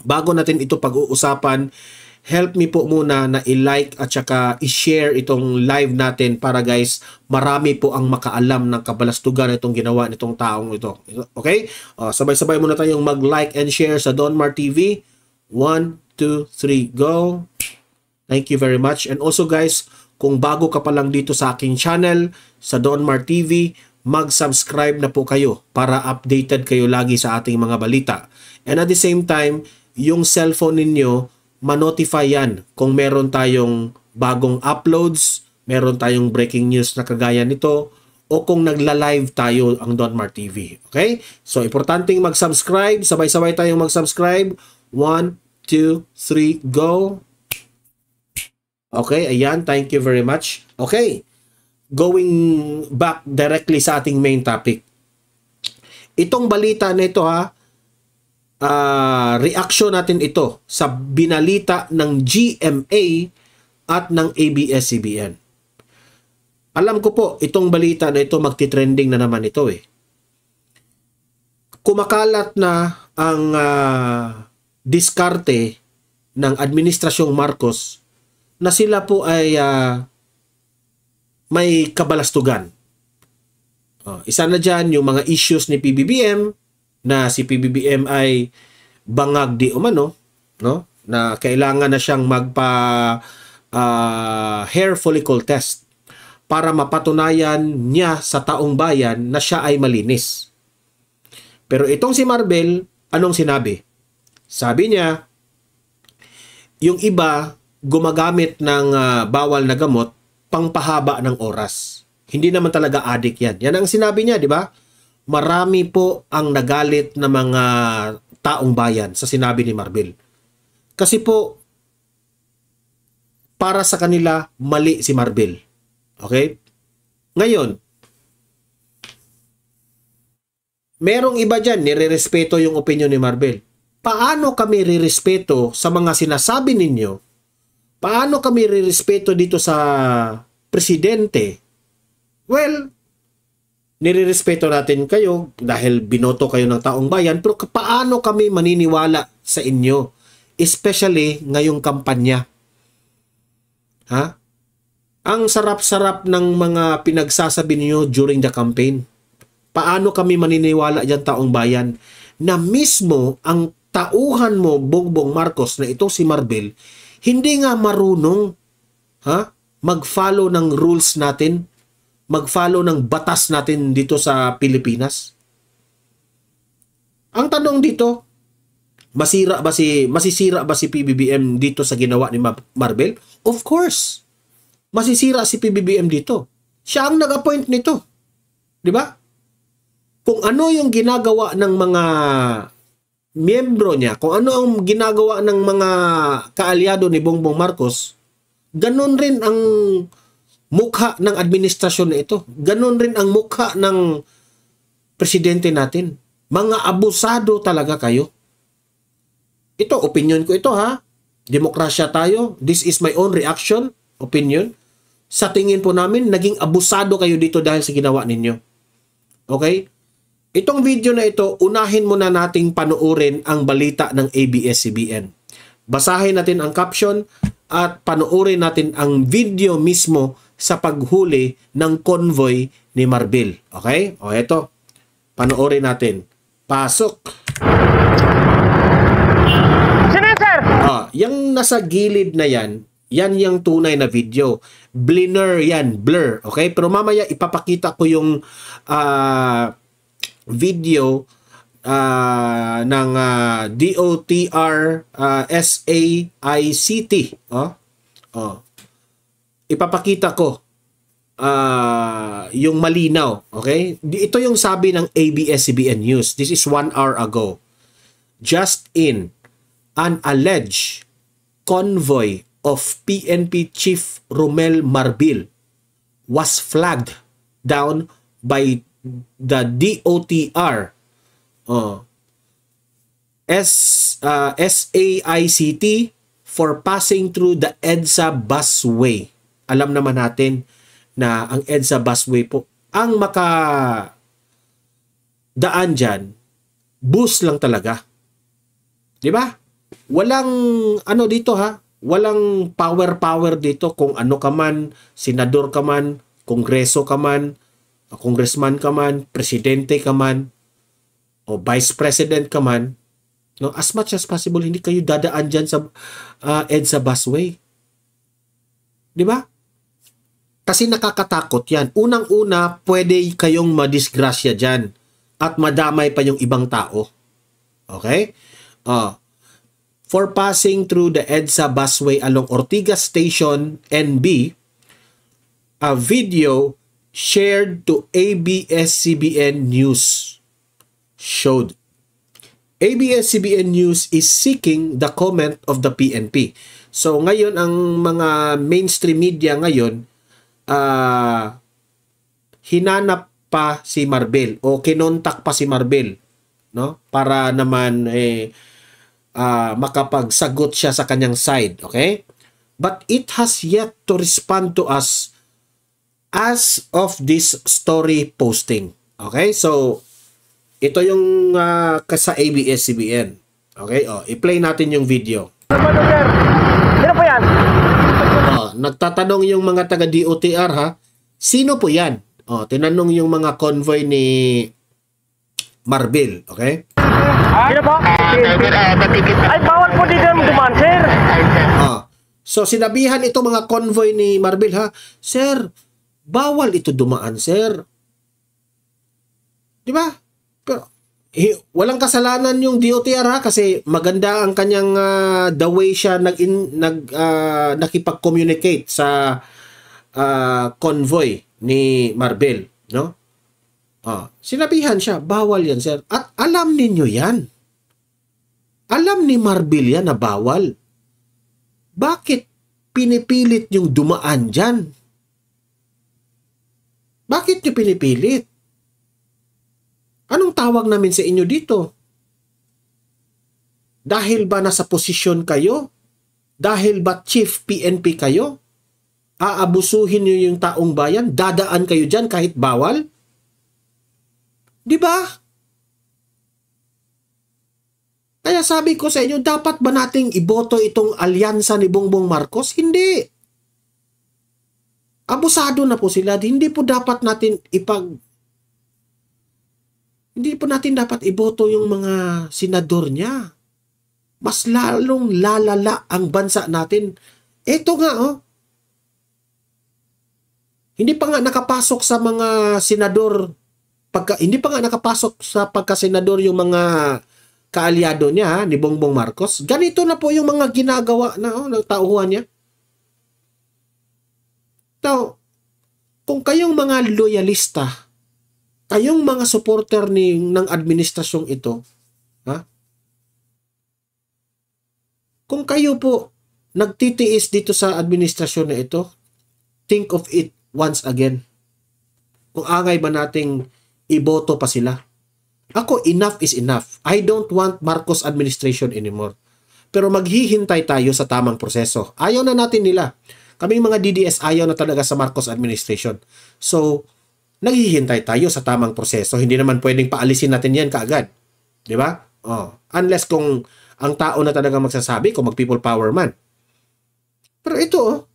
bago natin ito pag-uusapan, help me po muna na i-like at saka i-share itong live natin para guys, marami po ang makaalam ng kabalastugan itong ginawa nitong taong ito. Okay? Sabay-sabay muna tayong mag-like and share sa Don Mar TV. 1, 2, 3, go! Thank you very much. And also guys, kung bago ka pa lang dito sa aking channel, sa Don Mar TV, mag-subscribe na po kayo para updated kayo lagi sa ating mga balita. And at the same time, yung cellphone ninyo, ma-notify yan kung meron tayong bagong uploads, meron tayong breaking news na kagaya nito, o kung nagla-live tayo ang Don Mar TV. Okay? So, importanteng mag-subscribe. Sabay-sabay tayong mag-subscribe. 1, 2, 3, go! Okay, ayan. Thank you very much. Okay. Going back directly sa ating main topic. Itong balita na ito reaction natin ito sa binalita ng GMA at ng ABS-CBN. Alam ko po, itong balita na ito magti-trending na naman ito eh. Kumakalat na ang diskarte ng Administrasyong Marcos na sila po ay may kabalastugan. Isa na dyan yung mga issues ni PBBM, na si PBBM ay bangag di umano, no? Na kailangan na siyang magpa hair follicle test para mapatunayan niya sa taong bayan na siya ay malinis. Pero itong si Marbel, anong sinabi? Sabi niya, yung iba gumagamit ng bawal na gamot pangpahaba ng oras. Hindi naman talaga addict yan. Yan ang sinabi niya, di ba? Marami po ang nagalit na mga taong bayan sa sinabi ni Marbel. Kasi po, para sa kanila, mali si Marbel. Okay? Ngayon, merong iba dyan, nire-respeto yung opinion ni Marbel. Paano kami rirespeto sa mga sinasabi ninyo? Paano kami rirespeto dito sa presidente? Well, nirirespeto natin kayo dahil binoto kayo ng taong bayan, pero paano kami maniniwala sa inyo? Especially ngayong kampanya. Ha? Ang sarap-sarap ng mga pinagsasabi niyo during the campaign. Paano kami maniniwala dyan taong bayan na mismo ang tauhan mo, Bongbong Marcos, na ito si Marbel, hindi nga marunong mag-follow ng rules natin, mag-follow ng batas natin dito sa Pilipinas? Ang tanong dito, masisira ba si PBBM dito sa ginawa ni Marbel? Of course. Masisira si PBBM dito. Siya ang nag-appoint nito. 'Di ba? Kung ano yung ginagawa ng mga miyembro niya, kung ano ang ginagawa ng mga kaalyado ni Bongbong Marcos, ganun rin ang mukha ng administrasyon na ito. Ganon rin ang mukha ng presidente natin. Mga abusado talaga kayo. Ito, opinion ko ito Demokrasya tayo. This is my own reaction, opinion. Sa tingin po namin, naging abusado kayo dito dahil sa ginawa ninyo. Okay? Itong video na ito, unahin muna nating panoorin ang balita ng ABS-CBN. Basahin natin ang caption at panoorin natin ang video mismo sa paghuli ng convoy ni Marbel. Okay? O eto, panoorin natin. Pasok! Sir! Yung nasa gilid na yan, yan yung tunay na video. Blur yan, blur. Okay? Pero mamaya ipapakita ko yung video ng DOTR SAICT. Ipapakita ko yung malinaw. Okay? Ito yung sabi ng ABS-CBN News. This is 1 hour ago. Just in, an alleged convoy of PNP Chief Romel Marbil was flagged down by the DOTR SAICT for passing through the EDSA busway. Alam naman natin na ang EDSA busway po, ang makadaan dyan, bus lang talaga. Di ba? walang ano dito ha, walang power dito kung ano ka man, senador ka man, kongreso ka man, congressman ka man, presidente ka man, o vice president ka man, no, as much as possible hindi kayo dadaan diyan sa EDSA busway. 'Di ba? Kasi nakakatakot 'yan. Unang-una, pwede kayong madisgrasya diyan at madamay pa yung ibang tao. Okay? For passing through the EDSA busway along Ortigas Station NB, a video shared to ABS-CBN News showed. ABS-CBN News is seeking the comment of the PNP. So ngayon ang mga mainstream media ngayon hinanap pa si Marbel o kinontak pa si Marbel, no? Para naman makapagsagot siya sa kanyang side, okay? But it has yet to respond to us as of this story posting. Okay? So ito yung sa ABS-CBN. Okay? I-play natin yung video. Ano sir? Sino po yan? Nagtatanong yung mga taga DOTR ha. Sino po yan? Tinanong yung mga convoy ni Marbel. Okay? Sino po? Ay, bawal po dito dumaan, sir. So, sinabihan ito mga convoy ni Marbel ha. Sir, bawal ito dumaan, sir. Di ba? Pero, walang kasalanan yung DOTR ha, kasi maganda ang kanyang the way siya nakipag-communicate sa convoy ni Marbel, no? Sinabihan siya, bawal yan, sir. At alam ninyo yan. Alam ni Marbel yan na bawal. Bakit pinipilit yung dumaan dyan? Bakit nyo pinipilit? Anong tawag namin sa inyo dito? Dahil ba nasa posisyon kayo? Dahil ba chief PNP kayo? Aabusuhin nyo yung taong bayan? Dadaan kayo dyan kahit bawal? Di ba? Kaya sabi ko sa inyo, dapat ba nating iboto itong alyansa ni Bongbong Marcos? Hindi. Abusado na po sila. Hindi po natin dapat iboto yung mga senador niya. Mas lalong lalala ang bansa natin. Ito nga, hindi pa nga nakapasok sa mga senador, hindi pa nga nakapasok sa pagka-senador yung mga kaalyado niya, ni Bongbong Marcos. Ganito na po yung mga ginagawa na ng tauhan niya. Now, kung kayong mga loyalista, kayong mga supporter ng administrasyong ito, kung kayo po nagtitiis dito sa administrasyon na ito, think of it once again. Kung angay ba nating iboto pa sila? Ako, enough is enough. I don't want Marcos administration anymore. Pero maghihintay tayo sa tamang proseso. Ayaw na natin nila. Kaming mga DDS ayaw na talaga sa Marcos administration. So, naghihintay tayo sa tamang proseso. Hindi naman pwedeng paalisin natin yan kaagad. Di ba? Unless kung ang tao na talaga magsasabi kung mag-people power man. Pero ito,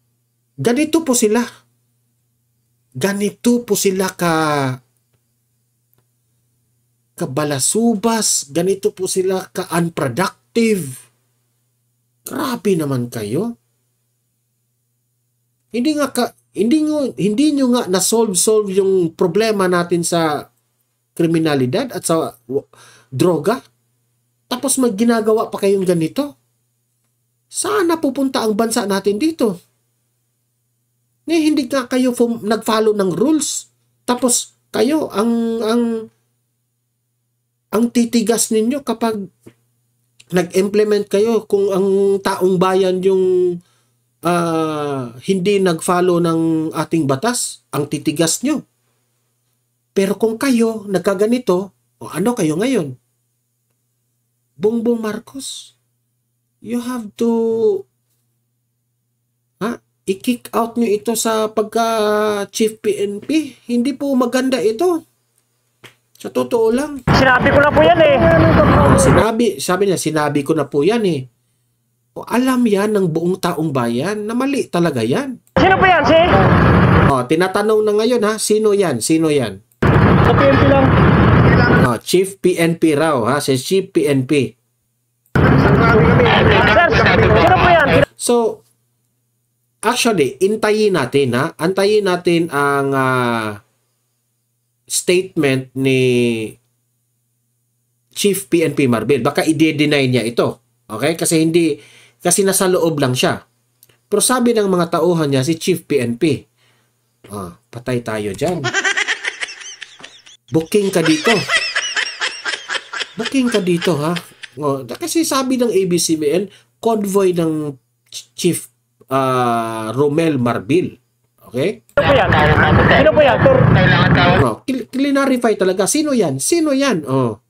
ganito po sila. Ganito po sila kabalasubas, ganito po sila ka-unproductive. Grabe naman kayo. Hindi nyo nga na-solve yung problema natin sa kriminalidad at sa droga. Tapos ginagawa pa kayong ganito. Saan napupunta ang bansa natin dito? Hindi nga kayo nag-follow ng rules. Tapos kayo ang titigas ninyo kapag nag-implement kayo kung ang taong bayan yung hindi nag-follow ng ating batas, ang titigas nyo. Pero kung kayo nagkaganito, ano kayo ngayon? Bongbong Marcos, you have to i-kick out nyo ito sa pagka-chief PNP. Hindi po maganda ito. Sa totoo lang. Sinabi ko na po yan eh. Sabi niya, sinabi ko na po yan eh. O, alam yan ng buong taong bayan na mali talaga yan. Sino po yan, si? O, tinatanong na ngayon ha, sino yan? Sino yan? Sa PNP lang. O, Chief PNP raw ha, si Chief PNP. Sir, sino po yan? So, actually, intayin natin ha. Antayin natin ang statement ni Chief PNP Marbel. Baka i-deny niya ito. Okay? Kasi nasa loob lang siya. Pero sabi ng mga tauhan niya, si Chief PNP, patay tayo dyan. Booking ka dito. Booking ka dito, ha? Kasi sabi ng ABCBN, convoy ng Chief Romel Marbil. Okay? Sino po yan? Sino po yan? Clarify talaga. Sino yan? Sino yan?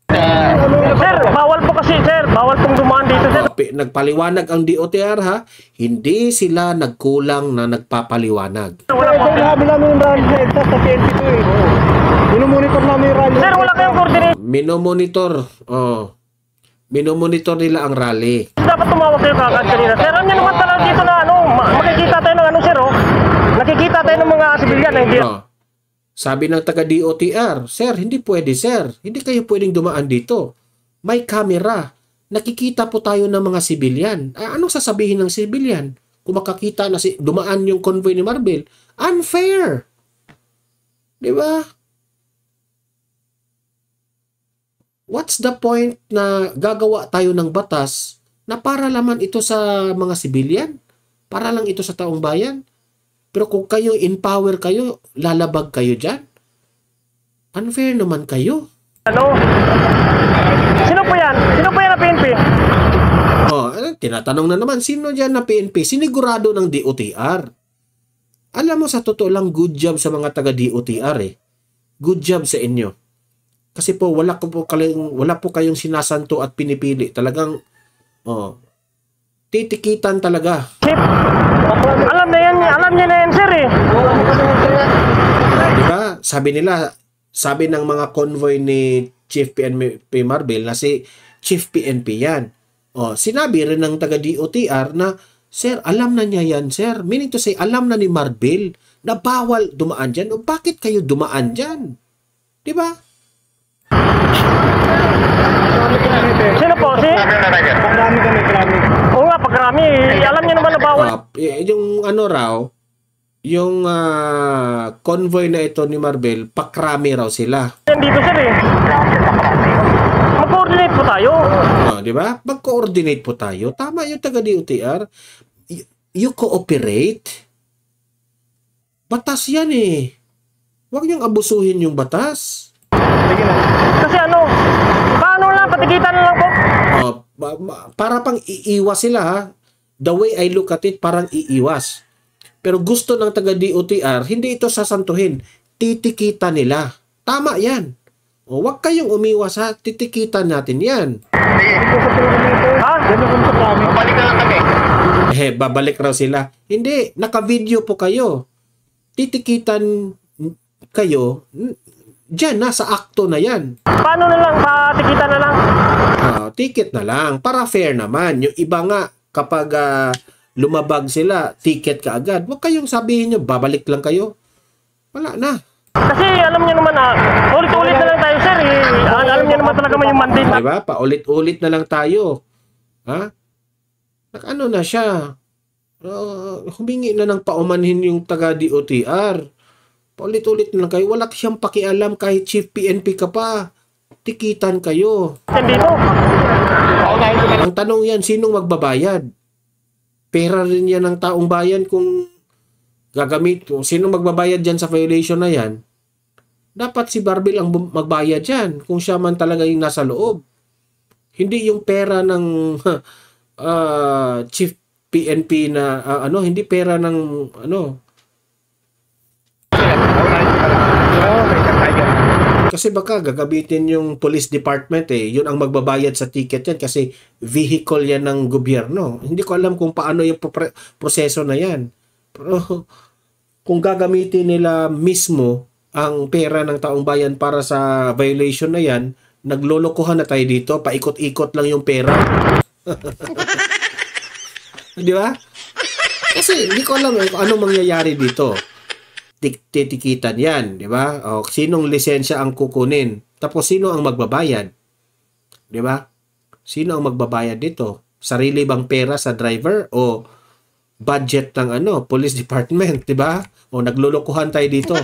Sir, bawal po kasi, sir. Bawal pong dumaan dito, sir. Nagpaliwanag ang DOTR ha. Hindi sila nagkulang na nagpapaliwanag. Wala po. Sabi namin yung rally sa EDSA sa PNP ko eh. Minomonitor namin yung rally. Sir, wala kayong coordinate. Minomonitor nila ang rally. Dapat tumawag kayo kagad kanina. Sir, ano naman talaga dito na makikita tayo ng sir, nakikita tayo ng mga sibilyan na hindi. Sabi ng taga DOTR, sir, hindi pwede, sir. Hindi kayo pwedeng dumaan dito. May camera. Nakikita po tayo ng mga sibilyan. Anong sasabihin ng sibilyan? Kung makakita na dumaan yung convoy ni Marbel, unfair. Di ba? What's the point na gagawa tayo ng batas na para laman ito sa mga sibilyan? Para lang ito sa taong bayan? Pero kung kayo empower kayo, lalabag kayo dyan? Unfair naman kayo. Ano? Sino po yan? Sino po yan na PNP? Tinatanong na naman, sino dyan na PNP? Sinigurado ng DOTR. Alam mo, sa totoo lang, good job sa mga taga-DOTR eh. Good job sa inyo. Kasi po, wala po kayong sinasanto at pinipili. Talagang, titikitan talaga. Chief, alam niya na yan, sir eh. Diba? Sabi ng mga convoy ni Chief PNP Marbel na si Chief PNP yan. Sinabi rin ng taga-DOTR na, sir, alam na niya yan, sir. Meaning to say, alam na ni Marbel na bawal dumaan dyan. O bakit kayo dumaan dyan? Diba? Sino po, si? Pagrami kami. Oo nga, pagkarami. Alam niya naman na bawal. Yung yung convoy na ito ni Marbel, pakrami raw sila. Yan dito, sir eh. Mag-coordinate po tayo. Di ba? Mag-coordinate po tayo. Tama yung taga-DOTR. You cooperate. Batas yan eh. Huwag niyong abusuhin yung batas. Kasi paano lang, patigitan na lang po. Para pang iiwas sila ha. The way I look at it, parang iiwas. Pero gusto ng taga-DOTR, hindi ito sasantuhin. Titikitan nila. Tama yan. Huwag kayong umiwas ha. Titikitan natin yan. Ha? Balik na lang kami. Babalik raw sila. Hindi. Naka-video po kayo. Titikitan kayo. Diyan, nasa akto na yan. Paano na lang? Patikitan na lang? Ticket na lang. Para fair naman. Yung iba nga, kapag lumabag sila, ticket ka agad. Huwag kayong sabihin nyo, babalik lang kayo. Wala na. Kasi alam niyo naman ulit-ulit na lang tayo, sir. Alam niyo naman talaga yung mandate. Diba? Paulit-ulit na lang tayo. Ha? Ano na siya? Humingi na ng paumanhin yung taga-DOTR. Paulit-ulit na lang kayo. Wala siyang pakialam kahit Chief PNP ka pa. Tikitan kayo. Dito. Ang tanong yan, sinong magbabayad? Pera rin yan ng taong bayan kung gagamit. Sinong magbabayad dyan sa violation na yan? Dapat si Marbel ang magbayad dyan kung siya man talaga yung nasa loob. Hindi yung pera ng Chief PNP na hindi pera ng kasi baka gagamitin yung police department yun ang magbabayad sa ticket yan kasi vehicle yan ng gobyerno. Hindi ko alam kung paano yung proseso na yan. Pero kung gagamitin nila mismo ang pera ng taong bayan para sa violation na yan, naglolokohan na tayo dito, paikot-ikot lang yung pera. Di ba? Kasi hindi ko alam kung anong mangyayari dito. Titikitan yan, di ba? O, sinong lisensya ang kukunin? Tapos sino ang magbabayad? Di ba? Sino ang magbabayad dito? Sarili bang pera sa driver o budget ng police department, di ba? O naglulukuhan tayo dito.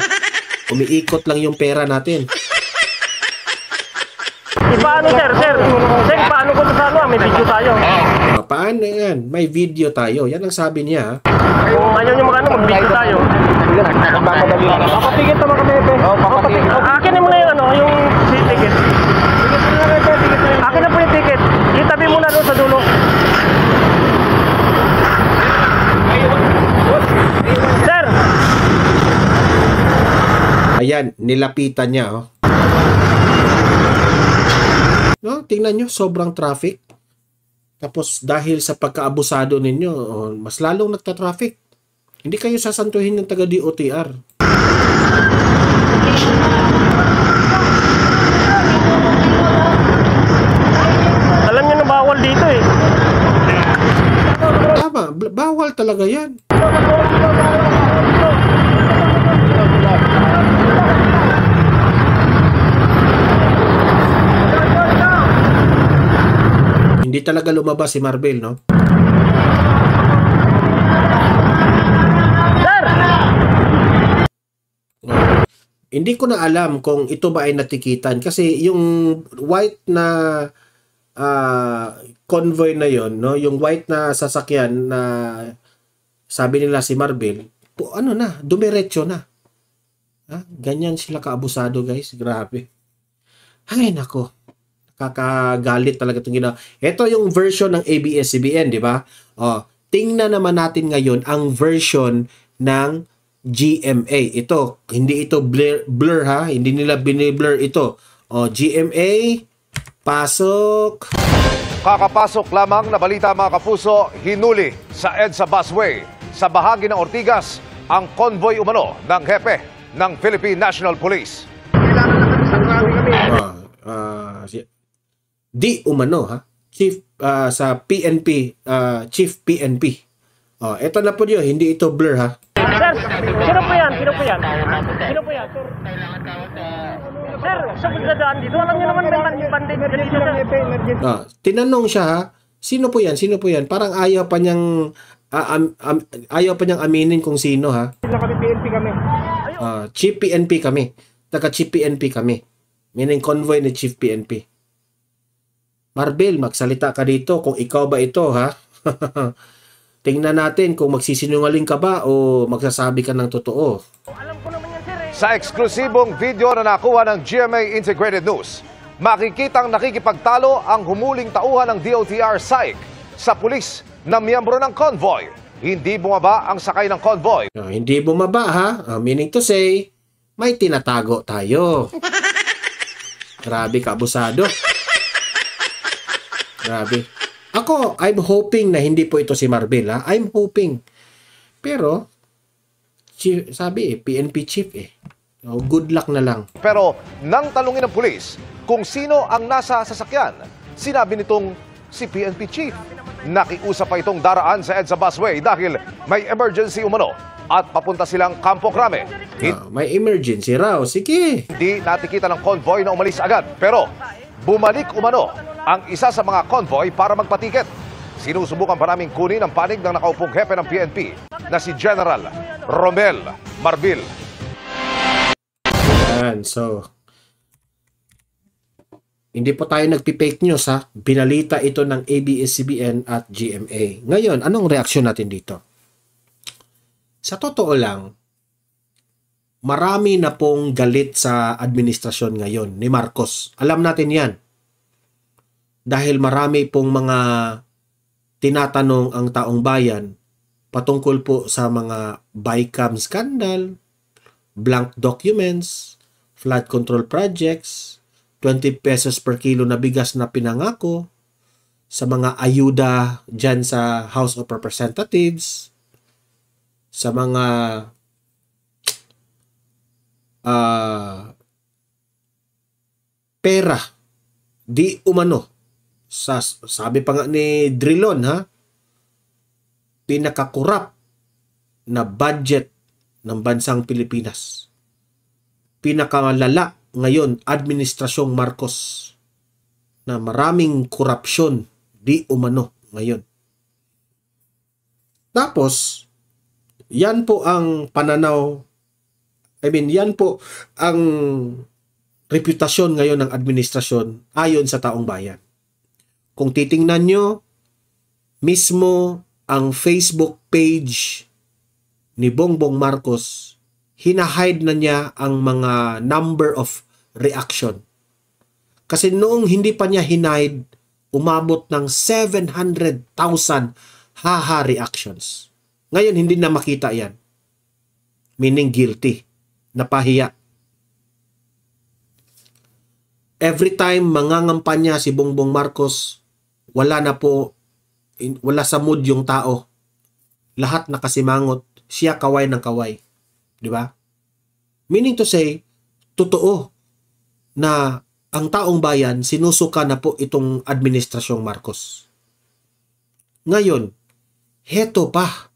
Umiikot lang yung pera natin. Paano, sir? Sir, paano ko sa may video tayo. Paano yan? May video tayo. Yan ang sabi niya. Kung ayaw nyo mag-video tayo. Papatigil to mga kebe. Akin mo na yung ticket. Akin na po yung ticket. Itabi mo na doon sa dulo. Sir! Ayan, nilapitan niya, oh. No, tingnan nyo, sobrang traffic. Tapos dahil sa pagkaabusado ninyo, mas lalong nagta-traffic. Hindi kayo sasantuhin ng taga DOTR. Alam nyo na bawal dito eh. Tama, bawal talaga yan. Hindi talaga lumabas si Marvel, no? Sir! Hindi ko na alam kung ito ba ay natikitan kasi yung white na convoy na yon, no, yung white na sasakyan na sabi nila si Marvel, dumiretso na. Ganyan sila kaabusado, guys. Grabe. Ay, nako. Nakakagalit talaga itong ginawa. Ito yung version ng ABS-CBN, di ba? Tingnan naman natin ngayon ang version ng GMA. Ito, hindi ito blur ha. Hindi nila biniblur ito. GMA, pasok. Kakapasok lamang na balita mga kapuso, hinuli sa EDSA busway sa bahagi ng Ortigas ang convoy umano ng hepe ng Philippine National Police. Di umano ha. Chief sa PNP, Chief PNP. Ito na po yun, hindi ito blur ha. Sir, sino po yan? Sir, sa pagdadaan dito, alam nyo naman may bandit dito, sir. Tinanong siya ha, sino po yan? Parang ayaw pa niyang aminin kung sino ha. PNP kami. Chief PNP kami. Taga-Chief PNP kami. Meaning convoy ni Chief PNP. Marvel, magsalita ka dito kung ikaw ba ito ha. Tingnan natin kung magsisinungaling ka ba o magsasabi ka ng totoo. Alam ko naman yan, sir. Sa eksklusibong video na nakuha ng GMA Integrated News, makikitang nakikipagtalo ang humuling tauhan ng DOTR SAIC sa pulis na miyembro ng convoy. Hindi bumaba ang sakay ng convoy. Hindi bumaba ha. Meaning to say, may tinatago tayo. Grabe ka, abusado. Grabe. Ako, I'm hoping na hindi po ito si Marvel ha. I'm hoping. Pero, sabi PNP chief good luck na lang. Pero nang tanungin ng pulis kung sino ang nasa sasakyan, sinabi nitong si PNP chief. Nakiusap pa itong daraan sa EDSA busway dahil may emergency umano at papunta silang Campo Crame. May emergency raw. Sige. Hindi natikita ng convoy na umalis agad. Pero bumalik umano ang isa sa mga convoy para magpatiket. Sinusubukan pa naming kunin ang panig ng nakaupong hepe ng PNP na si General Romel Marbil. Yan, so hindi po tayo nagpi-fake news ha. Binalita ito ng ABS-CBN at GMA. Ngayon, anong reaksyon natin dito? Sa totoo lang, marami na pong galit sa administrasyon ngayon ni Marcos. Alam natin yan. Dahil marami pong mga tinatanong ang taong bayan patungkol po sa mga BICAM scandal, blank documents, flood control projects, 20 pesos per kilo na bigas na pinangako, sa mga ayuda dyan sa House of Representatives, sa mga pera di umano. Sabi pa nga ni Drilon ha, pinakakurap na budget ng bansang Pilipinas. Pinakalala ngayon, Administrasyong Marcos, na maraming korupsyon di umano ngayon. Tapos, yan po ang pananaw, yan po ang reputasyon ngayon ng administrasyon ayon sa taong bayan. Kung titingnan nyo, mismo ang Facebook page ni Bongbong Marcos, hinahide na niya ang mga number of reaction. Kasi noong hindi pa niya hinide, umabot ng 700,000 haha reactions. Ngayon, hindi na makita yan. Meaning guilty. Napahiya. Every time mangangampanya si Bongbong Marcos, wala sa mood yung tao. Lahat nakasimangot. Siya kaway ng kaway. Di ba? Meaning to say, totoo na ang taong bayan, sinusuka na po itong Administrasyong Marcos. Ngayon, heto pa,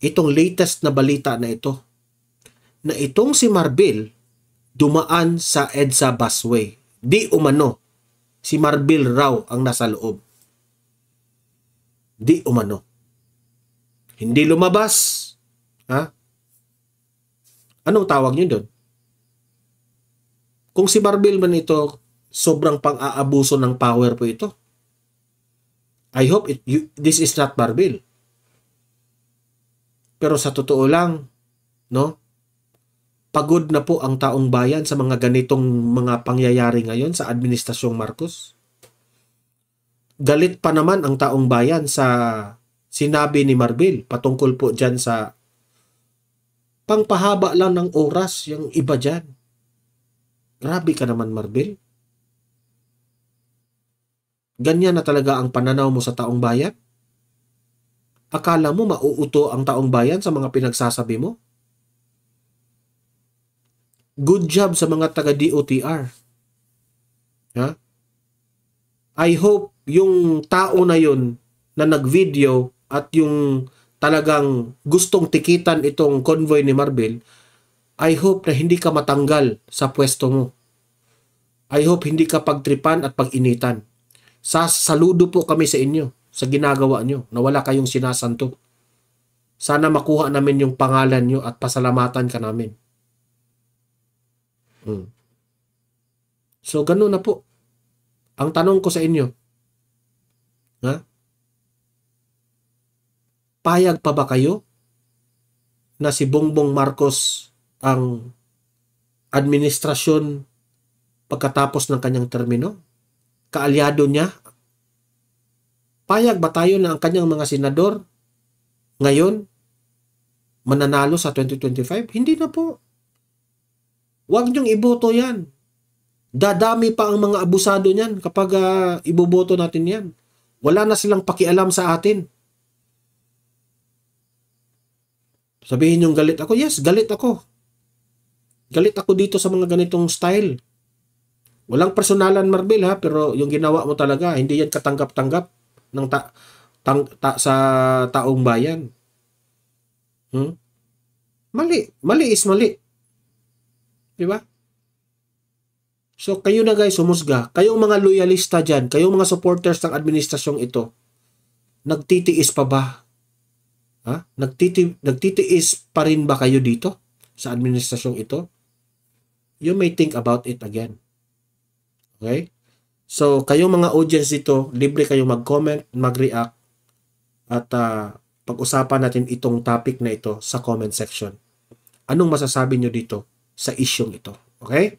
itong latest na balita na ito, na itong si Marbil dumaan sa EDSA busway. Di umano, si Marbil raw ang nasa loob. Di umano. Hindi lumabas. Ha? Anong tawag niyo doon? Kung si Marbil man ito, sobrang pang-aabuso ng power po ito. I hope this is not Marbil. Pero sa totoo lang, no? Pagod na po ang taong bayan sa mga ganitong mga pangyayari ngayon sa Administrasyong Marcos. Galit pa naman ang taong bayan sa sinabi ni Marbil patungkol po dyan sa pangpahaba lang ng oras yung iba dyan. Grabe ka naman, Marbil. Ganyan na talaga ang pananaw mo sa taong bayan? Akala mo mauuto ang taong bayan sa mga pinagsasabi mo? Good job sa mga taga-DOTR. Ha? I hope yung tao na yun na nag-video at yung talagang gustong tikitan itong convoy ni Marbil, I hope na hindi ka matanggal sa pwesto mo. I hope hindi ka pagtripan at pag-initan. Saludo po kami sa inyo, sa ginagawa nyo, na wala kayong sinasanto. Sana makuha namin yung pangalan nyo at pasalamatan ka namin. So, ganun na po. Ang tanong ko sa inyo, ha? Payag pa ba kayo na si Bongbong Marcos ang administrasyon pagkatapos ng kanyang termino? Kaalyado niya? Payag ba tayo na ang kanyang mga senador ngayon mananalo sa 2025? Hindi na po. Huwag niyong iboto yan. Dadami pa ang mga abusado niyan kapag iboboto natin yan. Wala na silang pakialam sa atin. Sabihin niyong galit ako. Yes, galit ako. Galit ako dito sa mga ganitong style. Walang personalan, Marbil, ha, pero yung ginawa mo talaga, hindi yan katanggap-tanggap ng sa taong bayan. Mali. Mali is mali. Diba? So, kayo na guys, humusga. Kayong mga loyalista dyan, kayong mga supporters ng administrasyong ito, nagtitiis pa ba? Ha? Nagtitiis pa rin ba kayo dito sa administrasyong ito? You may think about it again. Okay? So, kayong mga audience dito, libre kayong mag-comment, mag-react, at pag-usapan natin itong topic na ito sa comment section. Anong masasabi nyo dito sa isyong ito? Okay?